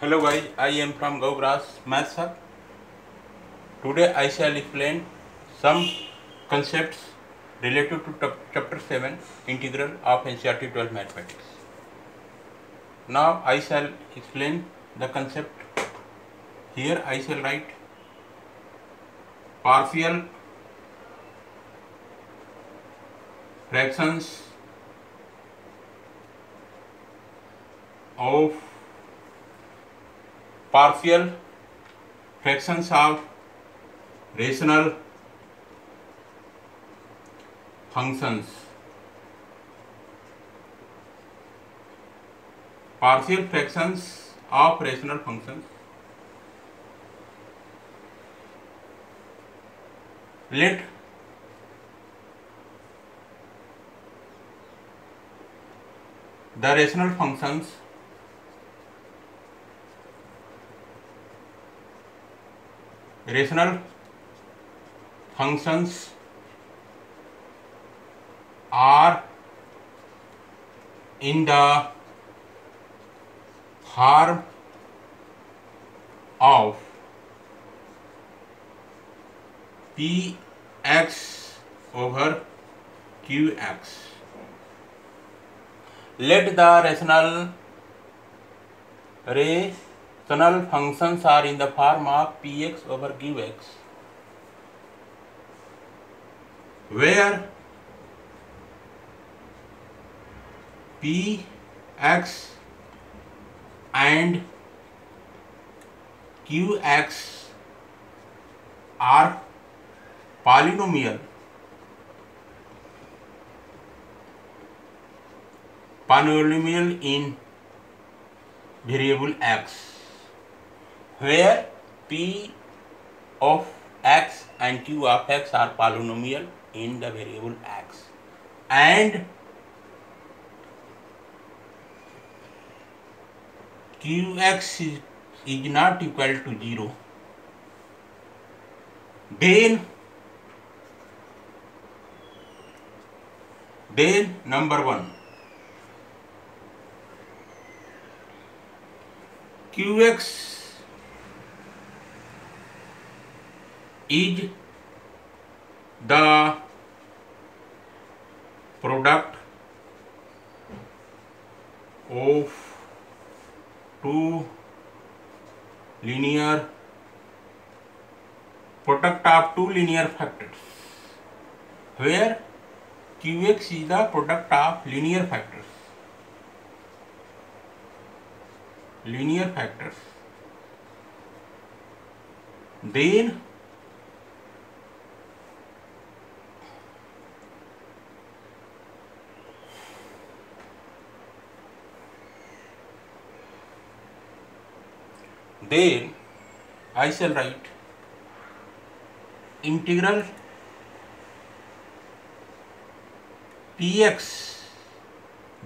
Hello guys, I am from Gaugrass Maths Hub. Today I shall explain some concepts related to chapter 7 integral of NCERT 12 mathematics. Now I shall explain the concept. Here I shall write partial fractions of rational functions. Partial fractions of rational functions. Let the rational functions are in the form of Px over Qx. Let the rational functions are in the form of Px over Qx, where Px and Qx are polynomial in variable x, where P of x and Q of x are polynomial in the variable x, and Qx is not equal to 0, then number 1, Qx is the product of two linear factors, where Qx is the product of linear factors. Then I shall write integral Px,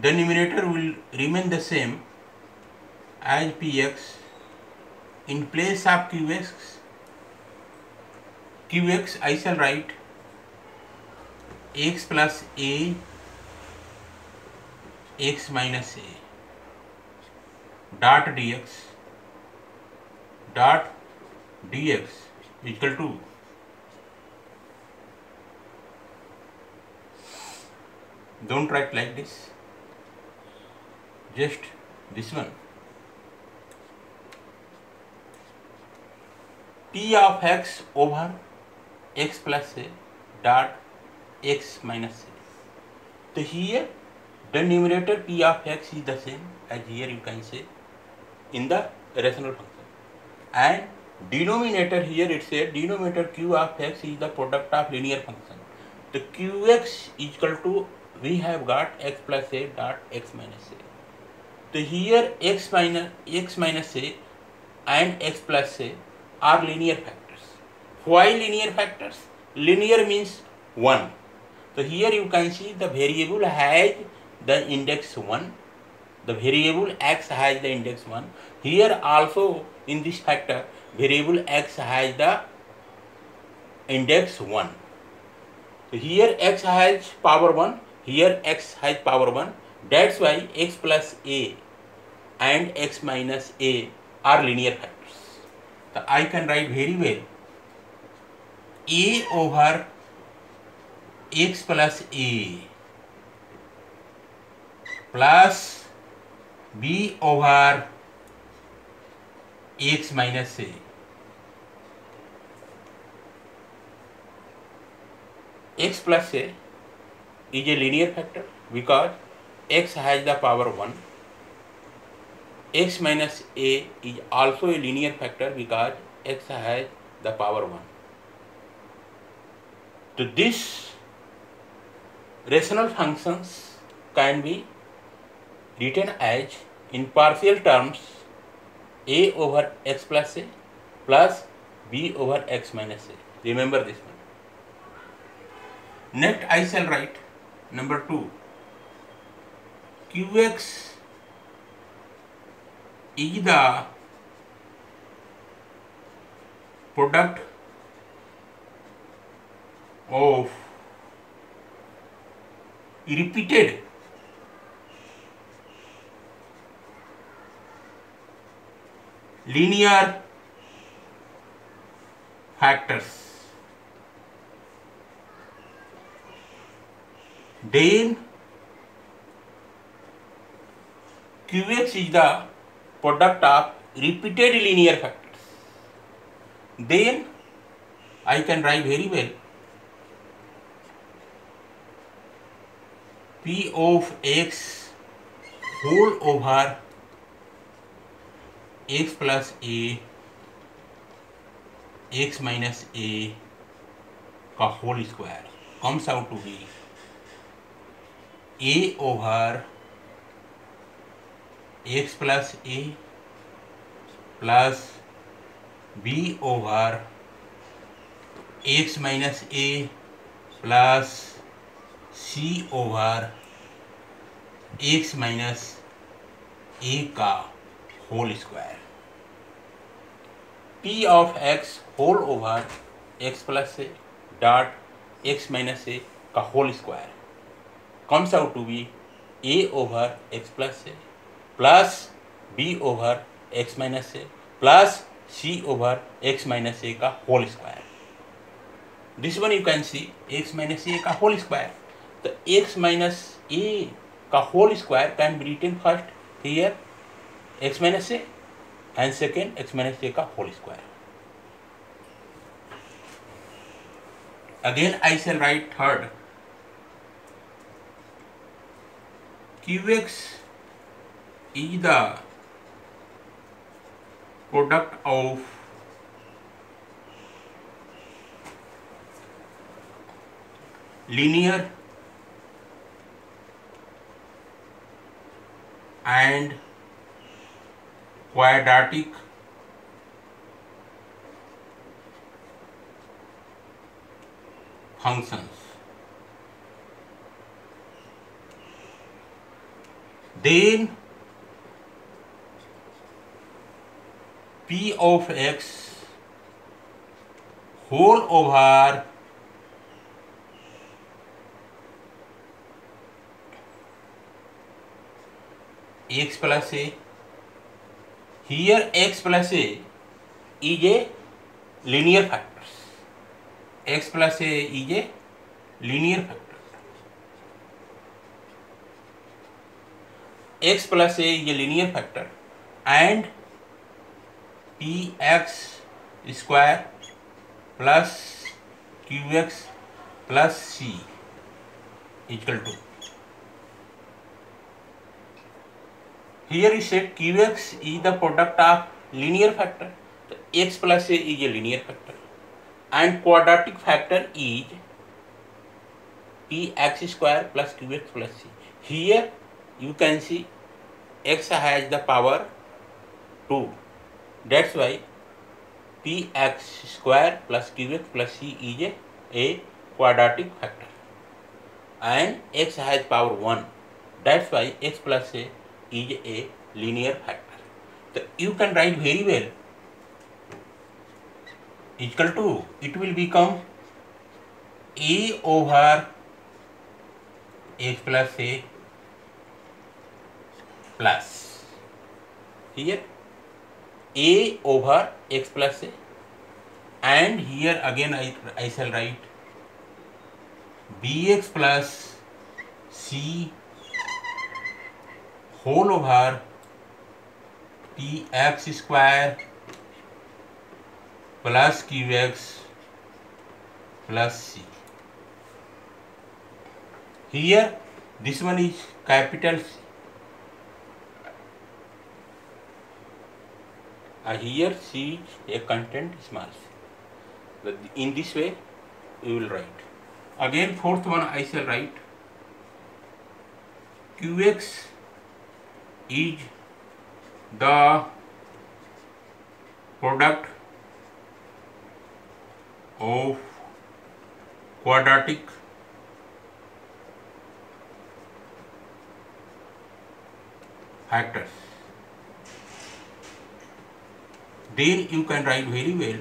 the numerator will remain the same as Px. In place of Qx I shall write x plus a, x minus a, dot dx equal to don't write like this, just this one, P of x over x plus a dot x minus a. So here the numerator P of x is the same as here you can say in the rational function, and denominator here it said denominator Q of x is the product of linear function. The Qx equal to, we have got x plus a dot x minus a. So here x minus a and x plus a are linear factors. Why linear factors? Linear means 1. So here you can see the variable has the index 1. The variable x has the index 1. Here also in this factor variable x has the index 1. So here x has power 1, here x has power 1. That's why x plus a and x minus a are linear factors. So I can write very well a over x plus a plus b over x minus a. X plus a is a linear factor because x has the power 1. X minus a is also a linear factor because x has the power 1. So this rational functions can be written as in partial terms a over x plus a plus b over x minus a. Remember this one. Next I shall write number 2. Qx is the product of repeated linear factors. Then Qx is the product of repeated linear factors. Then I can write very well P of x whole over x plus a x minus a का whole square comes out to be a over x plus a plus b over x minus a plus c over x minus a का whole square. P of x whole over x plus a dot x minus a का whole square comes out to be a over x plus a plus b over x minus a plus c over x minus a का whole square. This one you can see x minus a का whole square. The x minus a का whole square can be written first here x minus a and second x minus a का whole square. Again I shall write third. Qx is the product of linear and quadratic functions. Then P of x whole over x plus a. Here x plus a is a linear factor. X plus a is a linear factor. X plus a is a linear factor and px square plus qx plus c equal to. Here is said qx is the product of linear factor. So x plus a is a linear factor and quadratic factor is px square plus qx plus c. Here you can see x has the power 2. That's why px square plus qx plus c is a quadratic factor and x has power 1. That's why x plus a is a linear factor. So you can write very well equal to, it will become a over x plus a plus here a over x plus a, and here again I shall write bx plus c whole over px square plus qx plus c. Here this one is capital C. Here C is a content small c. In this way we will write. Again fourth one I shall write qx is the product of quadratic factors. Then you can write very well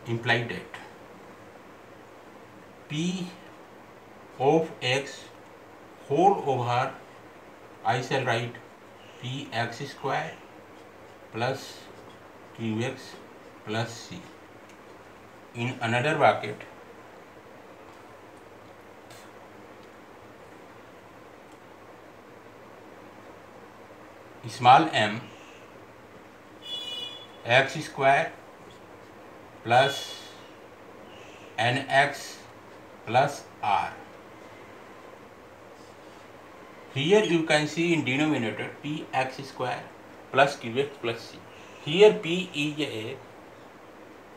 implied that p of x whole over I shall write px square plus qx plus c. In another bracket small m x square plus nx plus r. Here you can see in denominator px square plus qx plus c. Here p is a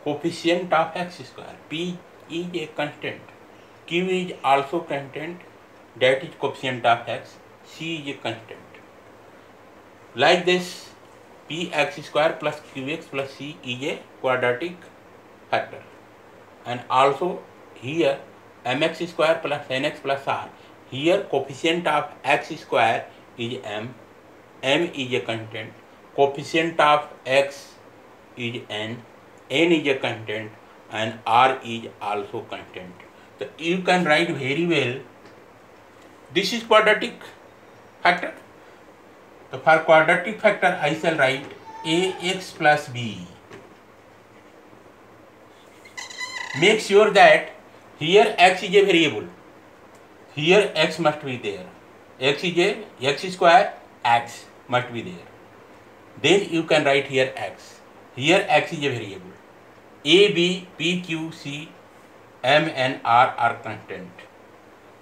coefficient of x square, p is a constant, q is also constant, that is coefficient of x, c is a constant. Like this, px square plus qx plus c is a quadratic factor, and also here mx square plus nx plus r. Here coefficient of x square is m is a constant, coefficient of x is n is a constant, and r is also constant. So you can write very well. This is quadratic factor. So for quadratic factor I shall write ax plus b. Make sure that here x is a variable. Here x must be there. X is a x square, x must be there. Then you can write here x. Here x is a variable. A, B, P, Q, C, M and R are constant.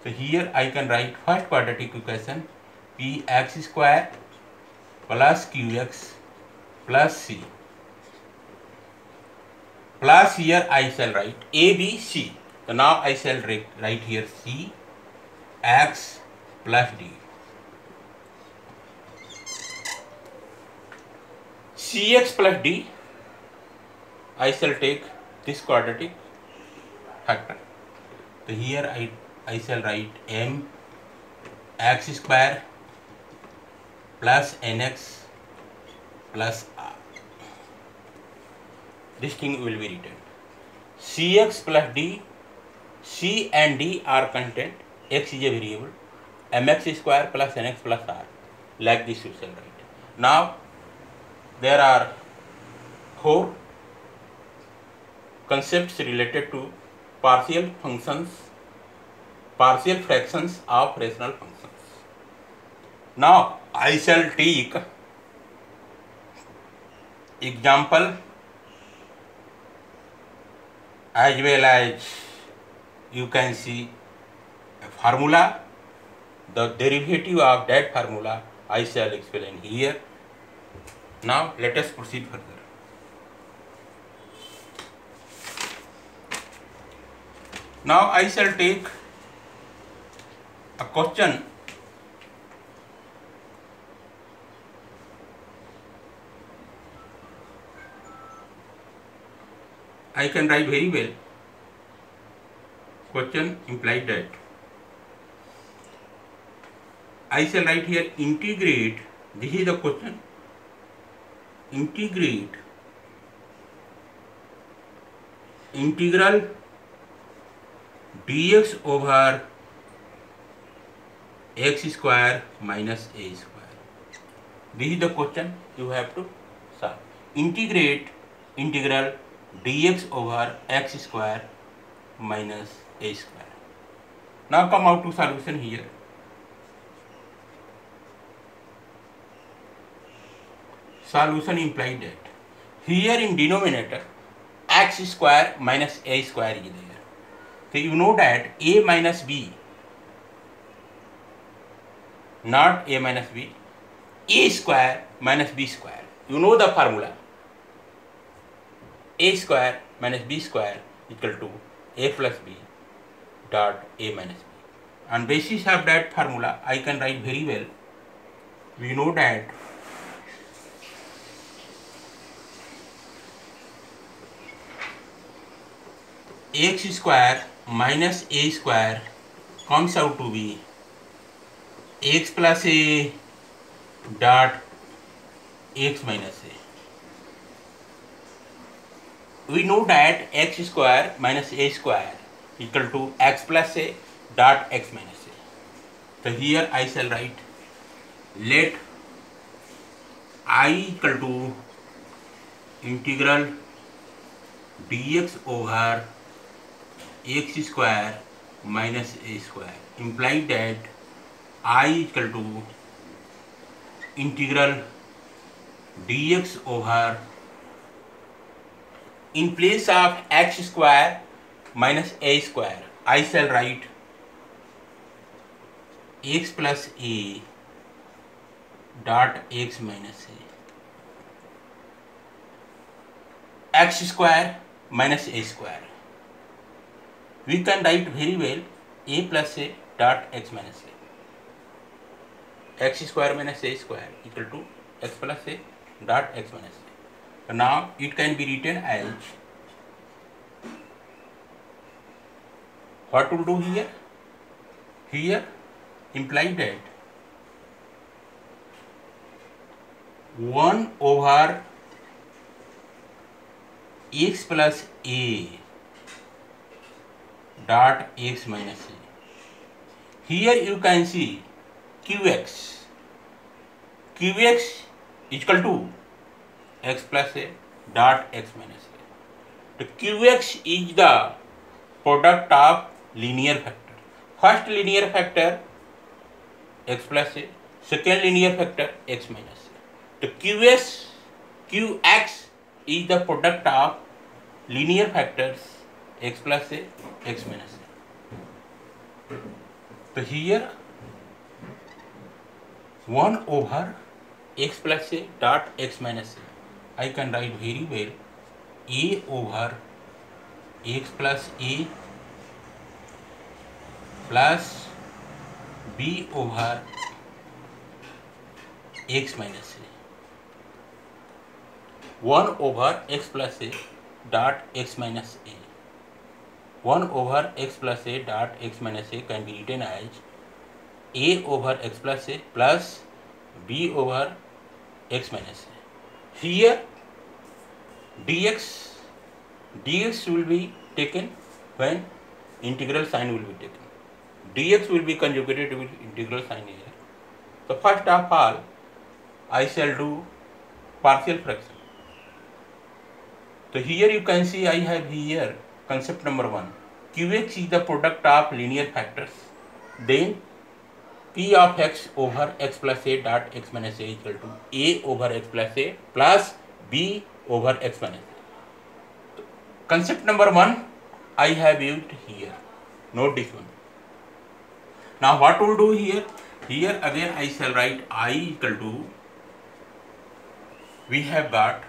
So here I can write first quadratic equation px square plus qx plus c. Plus here I shall write A, B, C. So now I shall write here C, x plus d. Cx plus d, I shall take this quadratic factor. So here I shall write m x square plus nx plus r. This thing will be written. Cx plus d, c and d are constant, x is a variable, mx square plus nx plus r. Like this you shall write. Now there are four concepts related to partial functions, partial fractions of rational functions. Now I shall take example as well as you can see a formula. The derivative of that formula I shall explain here. Now let us proceed further. Now I shall take a question I can write very well. Question implied that I shall write here integrate. This is the question. Integrate integral dx over x square minus a square. This is the question you have to solve. Integrate integral dx over x square minus a square. Now come out to solution here. Solution implied that here in denominator x square minus a square is there. So you know that a minus b, not a minus b, a square minus b square. You know the formula. A square minus b square equal to a plus b dot a minus b. On basis of that formula, I can write very well. We know that x square minus a square comes out to be x plus a dot x minus a. We know that x square minus a square equal to x plus a dot x minus a. So here I shall write, let I equal to integral dx over x square minus a square, implied that I equal to integral dx over, in place of x square minus a square, I shall write x plus a dot x minus a. X square minus a square. We can write very well a plus a dot x minus a. X square minus a square equal to x plus a dot x minus a. So now it can be written as, what to do here? Here implied that 1 over x plus a dot x minus a. Here you can see qx. Qx is equal to x plus a dot x minus a. The qx is the product of linear factor. First linear factor x plus a, second linear factor x minus a. The qx is the product of linear factors x plus a, x minus a. So here 1 over x plus a dot x minus a, I can write very well a over x plus a plus b over x minus a. 1 over x plus a dot x minus a. 1 over x plus a dot x minus a can be written as a over x plus a plus b over x minus a. Here dx will be taken when integral sign will be taken. Dx will be conjugated with integral sign here. So first of all, I shall do partial fraction. So here you can see I have here concept number 1. Qx is the product of linear factors. Then p of x over x plus a dot x minus a equal to a over x plus a plus b over x minus a. So concept number 1 I have used here. Note this one. Now what will do here? Here again I shall write I equal to, we have got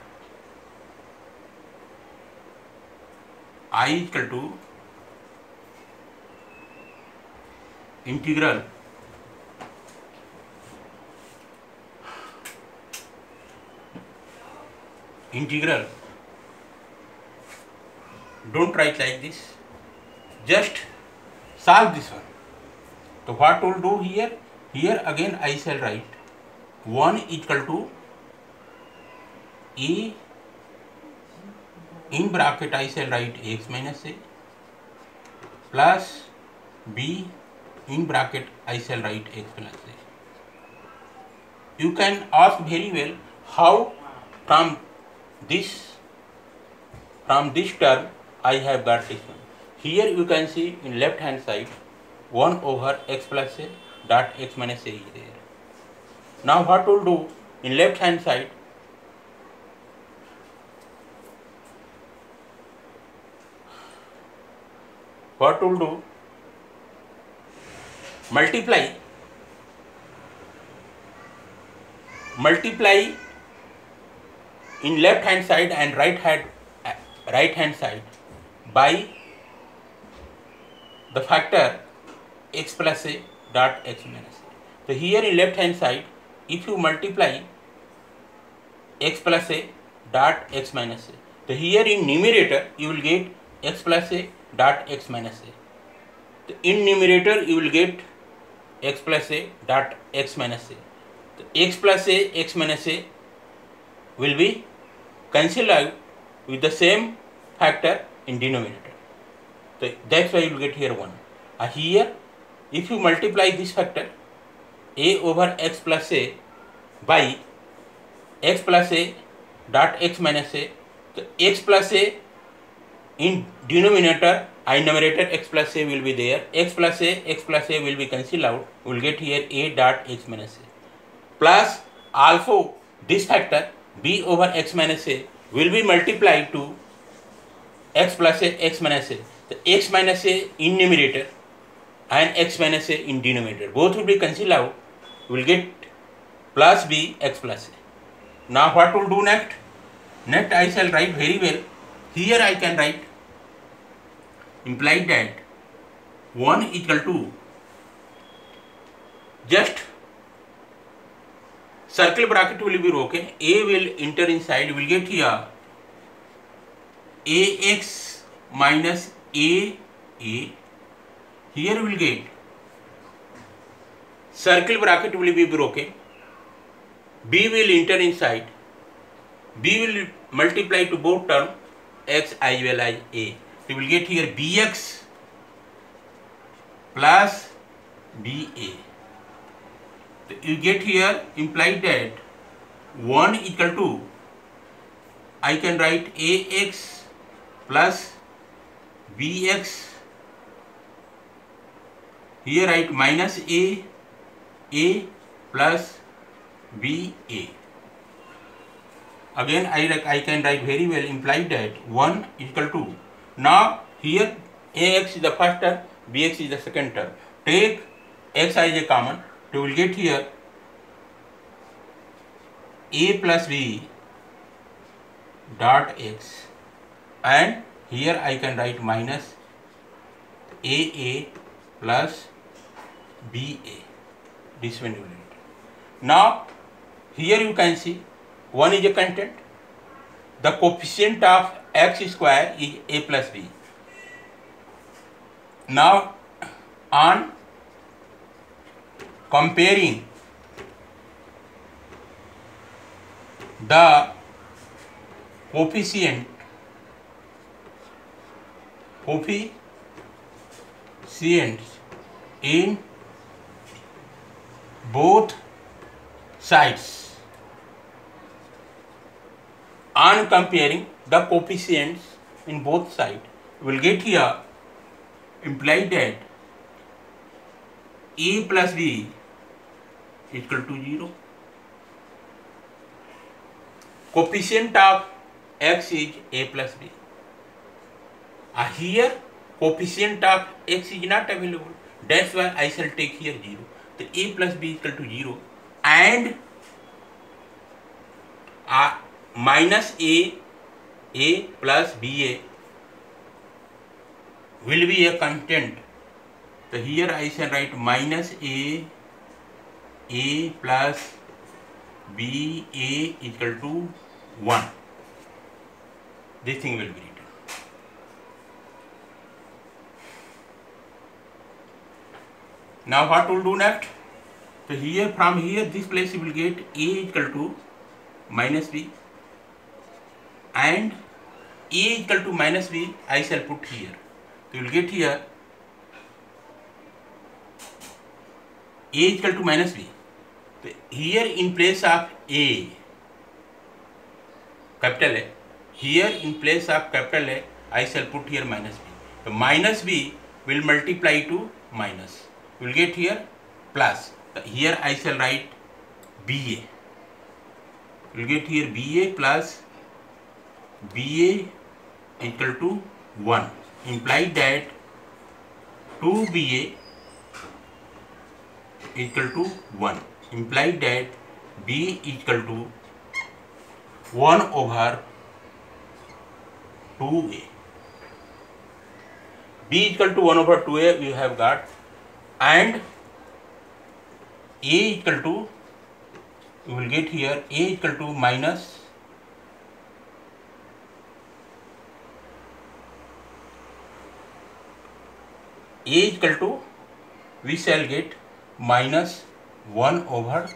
I equal to integral don't write like this, just solve this one. So what will do here? Here again I shall write 1 equal to a, in bracket I shall write x minus a plus b, in bracket I shall write x plus a. you can ask very well how from this term I have got this one. Here you can see in left hand side 1 over x plus a dot x minus a is there. Now what we'll do in left hand side, multiply in left hand side and right hand side by the factor x plus a dot x minus a. So here in left hand side, if you multiply x plus a dot x minus a, so here in numerator you will get x plus a dot x minus a. So in numerator you will get x plus a dot x minus a. So x plus a x minus a will be cancelled with the same factor in denominator. So that's why you will get here 1. Here if you multiply this factor a over x plus a by x plus a dot x minus a, so x plus a in denominator and numerator x plus a will be there, x plus a will be cancelled out, we will get here a dot x minus a plus also this factor b over x minus a will be multiplied to x plus a x minus a. The x minus a in numerator and x minus a in denominator both will be cancelled out, we will get plus b x plus a. Now what will do next? Next I shall write very well. Here I can write implied that 1 equal to, just circle bracket will be broken, a will enter inside, we will get here ax minus a, here we will get circle bracket will be broken, b will enter inside, b will multiply to both term x as well as a. So we will get here bx plus ba. So you get here implied that 1 equal to, I can write ax plus bx, here write minus a plus ba. Again I can write very well implied that 1 equal to, now here ax is the first term, bx is the second term. Take x as a common, so we will get here a plus b dot x, and here I can write minus a plus ba. This one you will get. Now here you can see 1 is a constant. The coefficient of x square is a plus b. Now on comparing the coefficients in both sides, on comparing the coefficients in both sides, we will get here implied that a plus b is equal to 0. Coefficient of x is a plus b. Here coefficient of x is not available, that's why I shall take here 0. So a plus b is equal to 0, and minus a plus ba will be a constant. So here I shall write minus a plus ba is equal to 1. This thing will be written. Now what will do next? So here, from here, this place you will get a equal to minus b, and a equal to minus b I shall put here. So you will get here a equal to minus b. Here in place of A, capital A, here in place of capital A, I shall put here minus B. The minus B will multiply to minus. You will get here plus. Here I shall write BA. You will get here BA plus BA equal to 1. Implied that 2BA equal to 1. Implied that B equal to 1 over 2A. B equal to 1 over 2A we have got, and A equal to, you will get here A equal to minus A equal to, we shall get minus 1 over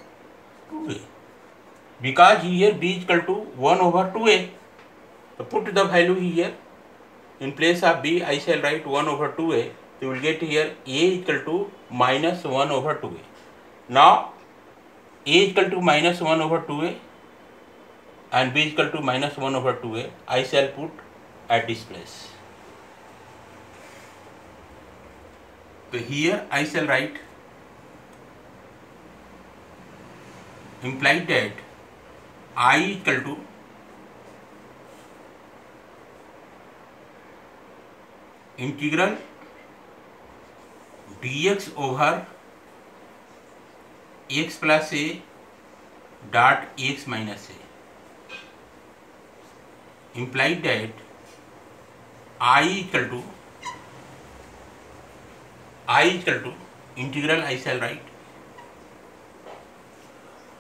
2A, because here B equal to 1 over 2A. So put the value here. In place of B I shall write 1 over 2A. You will get here A equal to minus 1 over 2A. Now A equal to minus 1 over 2A and B equal to minus 1 over 2A I shall put at this place. So here I shall write implied that I equal to integral dx over x plus a dot x minus a, implied that I equal to integral, I shall write,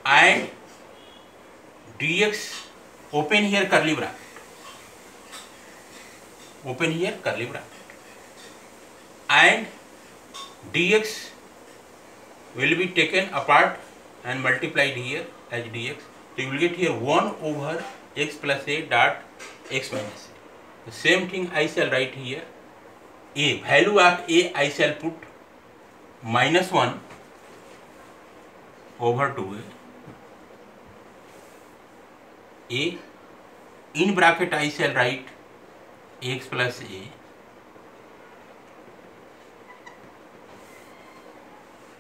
and dx, open here curly bracket, and dx will be taken apart and multiplied here as dx. So you will get here 1 over x plus a dot x minus a. The same thing I shall write here. A, value of A I shall put minus 1 over 2A. A, in bracket I shall write x plus A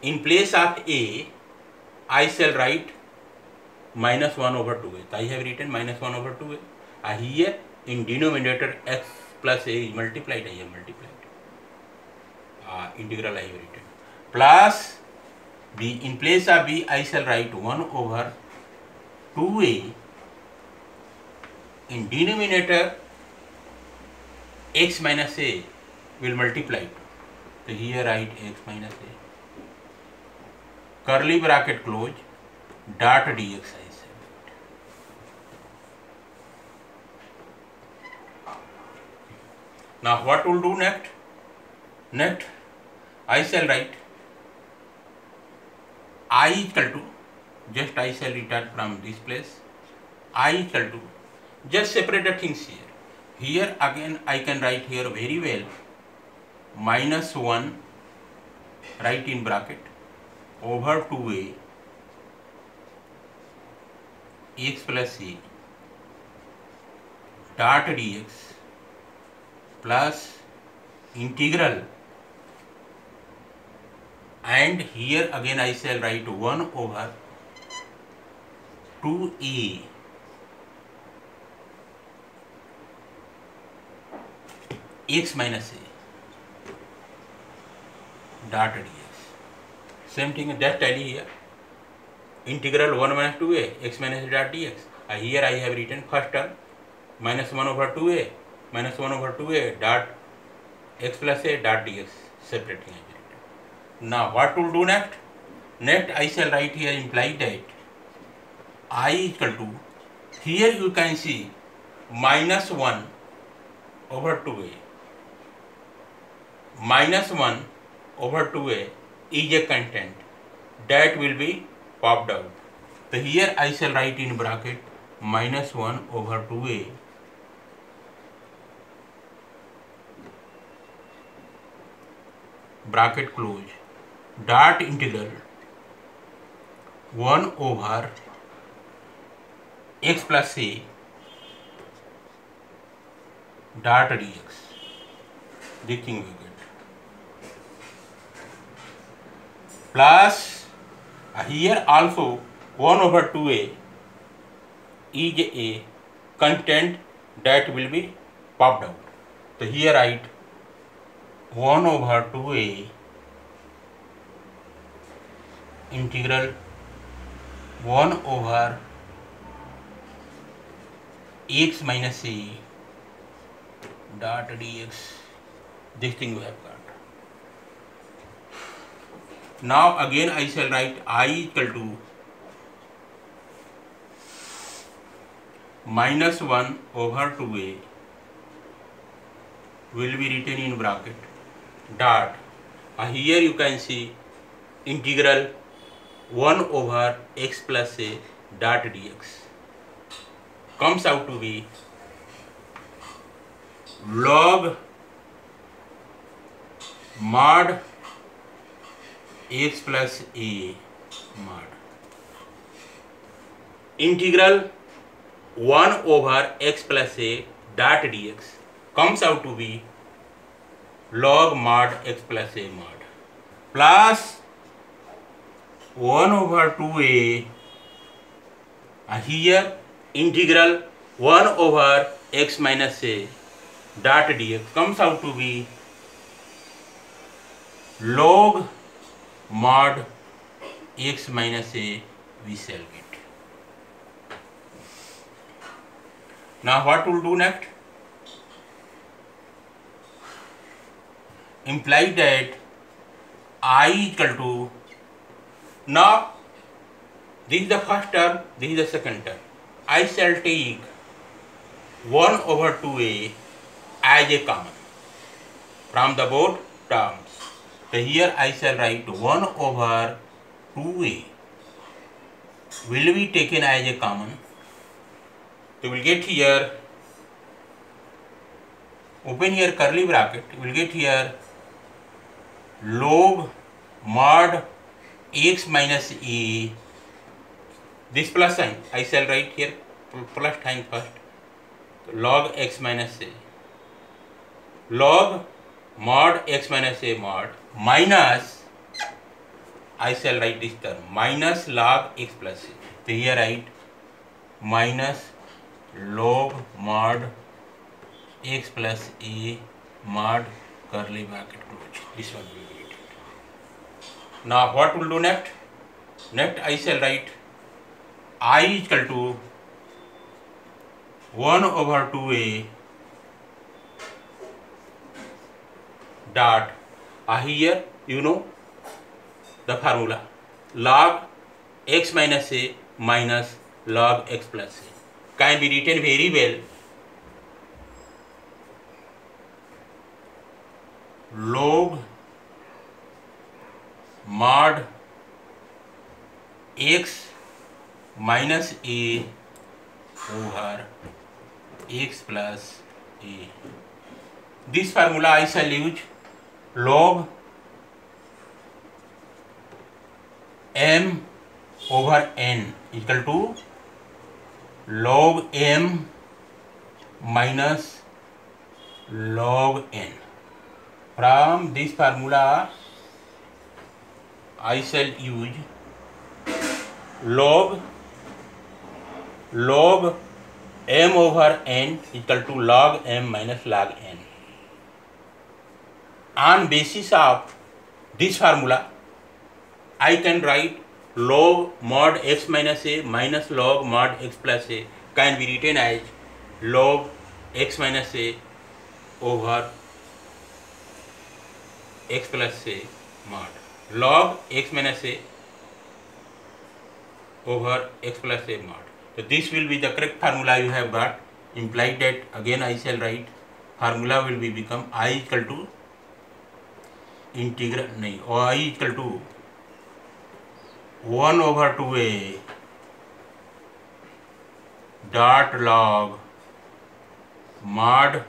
in place of A I shall write minus 1 over 2A. So I have written minus 1 over 2A. Here in denominator x plus A is multiplied, I have multiplied. Integral I have written. Plus B, in place of B I shall write 1 over 2A. In denominator x minus A will multiply. So here write x minus A. Curly bracket close, dot dx I shall write. Now what will do next? Next I shall write I equal to, just I shall return from this place, I equal to, just separate the things here. Here again I can write here very well, minus 1, write in bracket, over 2A x plus a dot dx plus integral, and here again I shall write 1 over 2A x minus a dot dx. Same thing, just tally here, integral 1 minus 2A x minus a dot dx. Here I have written first term minus 1 over 2A minus 1 over 2A dot x plus a dot dx, separate thing I have written. Now what to do next? Next I shall write here implied that I equal to, here you can see minus 1 over 2A. Minus 1 over 2A is a constant that will be popped out. So here I shall write in bracket minus 1 over 2A bracket close dot integral 1/x plus a dot dx. This thing we get. Plus here also 1/2a is a constant that will be popped out. So here write 1/2a integral 1/x minus a dot dx. This thing we have got. Now again I shall write I equal to -1/2a will be written in bracket dot. Here you can see integral 1/x plus a dot dx comes out to be log mod x plus a mod integral 1/x plus a dot dx comes out to be log mod x plus a mod plus 1/2a here integral 1/x minus a dot dx comes out to be log mod x minus a we shall get. Now what we'll do next? Imply that I equal to, now this is the first term, this is the second term. I shall take 1/2a as a common from the both terms. So here I shall write 1/2a will be taken as a common. So we will get here, open here curly bracket, we will get here log mod x minus a, this plus sign I shall write here plus sign first, log x minus a, log mod x minus a mod minus, I shall write this term minus log x plus a. So here write minus log mod x plus a mod curly bracket close. This one will be it. Now what will do next? Next I shall write I equal to 1/2a dot, here you know the formula, log x minus a minus log x plus a can be written very well. Log mod x minus a over x plus a. This formula I shall use log m over n equal to log m minus log n. From this formula I shall use log m over n equal to log m minus log n. On basis of this formula I can write log mod x minus a minus log mod x plus a can be written as log x minus a over x plus a mod, log x minus a over x plus a mod. So this will be the correct formula you have got. Implied that again I shall write formula will be become I equal to integral or I equal to 1/2a dot log mod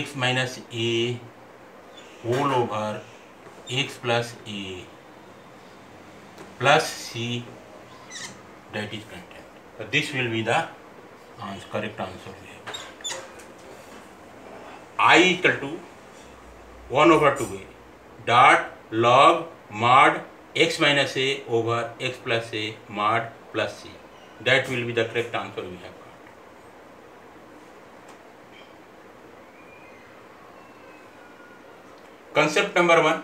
x minus a whole over x plus a plus C, that is content. So this will be the correct answer we have. I equal to 1 over 2a dot log mod x minus a over x plus a mod plus c. That will be the correct answer we have got. Concept number 1.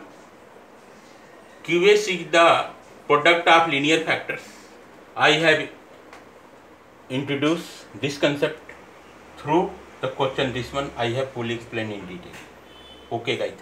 QS is the product of linear factors. I have introduced this concept through the question. This one I have fully explained in detail. Okay guys.